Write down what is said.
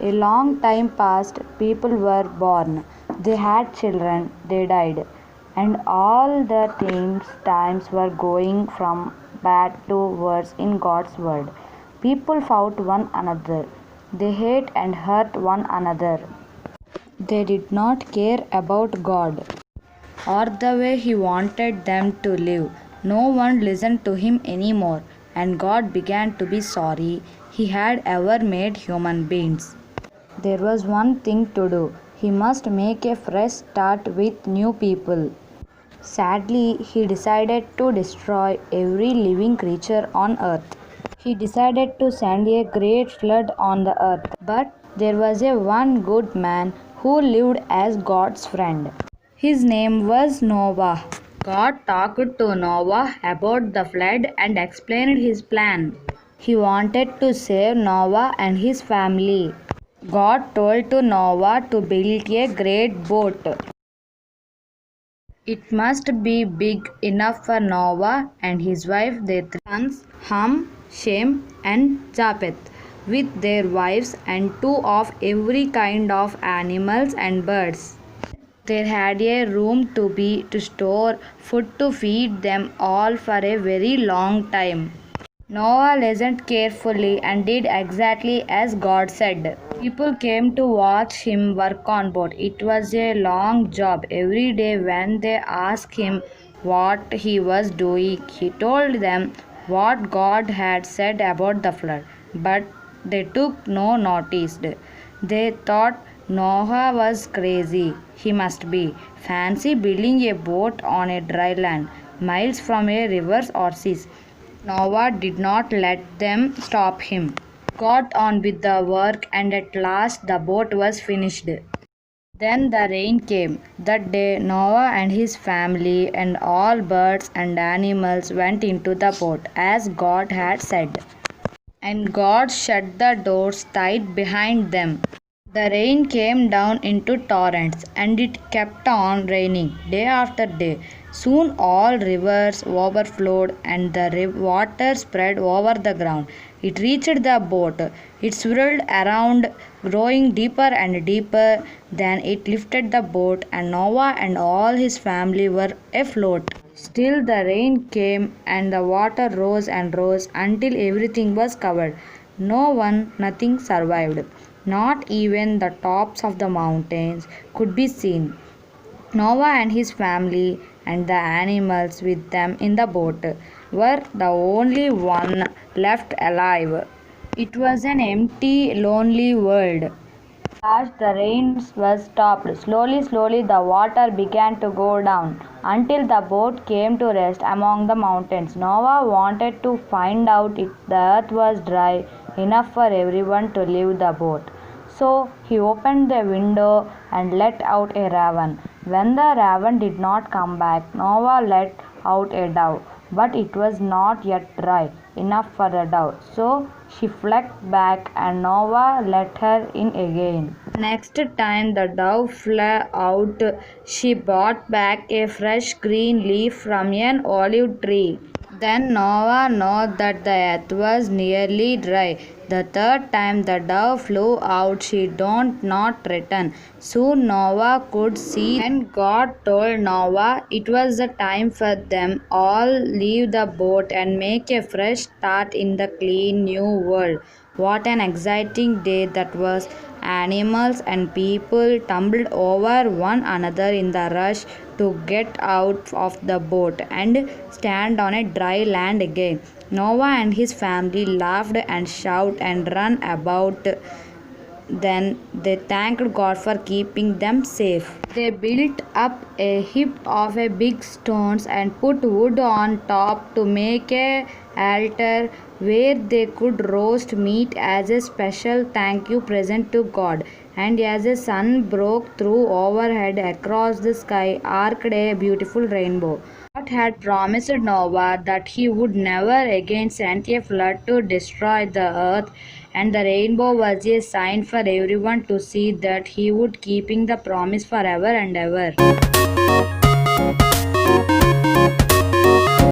A long time passed, people were born, they had children, they died, and all the times were going from bad to worse in God's world. People fought one another, they hate and hurt one another. They did not care about God or the way He wanted them to live. No one listened to Him anymore, and God began to be sorry He had ever made human beings. There was one thing to do. He must make a fresh start with new people. Sadly, he decided to destroy every living creature on earth. He decided to send a great flood on the earth. But there was a one good man who lived as God's friend. His name was Noah. God talked to Noah about the flood and explained his plan. He wanted to save Noah and his family. God told to Noah to build a great boat. It must be big enough for Noah and his wife, their three sons, Ham, Shem, and Japheth, with their wives and two of every kind of animals and birds. They had a room to store food to feed them all for a very long time. Noah listened carefully and did exactly as God said. People came to watch him work on boat. It was a long job. Every day when they asked him what he was doing, he told them what God had said about the flood. But they took no notice. They thought Noah was crazy. He must be fancy building a boat on a dry land, miles from a river or seas. Noah did not let them stop him. Got on with the work, and at last the boat was finished. Then the rain came. That day Noah and his family and all birds and animals went into the boat as God had said. And God shut the doors tight behind them. The rain came down into torrents, and it kept on raining day after day. Soon all rivers overflowed, and the water spread over the ground. It reached the boat. It swirled around, growing deeper and deeper. Then it lifted the boat, and Noah and all his family were afloat. Still the rain came, and the water rose and rose until everything was covered. Nothing survived. Not even the tops of the mountains could be seen. Noah and his family and the animals with them in the boat were the only one left alive. It was an empty, lonely world. As the rain was stopped, slowly the water began to go down until the boat came to rest among the mountains. Noah wanted to find out if the earth was dry enough for everyone to leave the boat. So he opened the window and let out a raven. When the raven did not come back, Noah let out a dove, but it was not yet dry enough for the dove. So she flew back, and Noah let her in again. Next time the dove flew out, she brought back a fresh green leaf from an olive tree. Then Noah knew that the earth was nearly dry. The third time the dove flew out, she did not return. Soon Noah could see, and God told Noah it was the time for them all leave the boat and make a fresh start in the clean new world. What an exciting day that was! Animals and people tumbled over one another in the rush to get out of the boat and stand on a dry land again. Noah and his family laughed and shouted and ran about. Then they thanked God for keeping them safe. They built up a heap of big stones and put wood on top to make an altar where they could roast meat as a special thank you present to God. And as the sun broke through overhead across the sky, arced a beautiful rainbow. God had promised Noah that he would never again send a flood to destroy the earth, and the rainbow was a sign for everyone to see that he would keeping the promise forever and ever.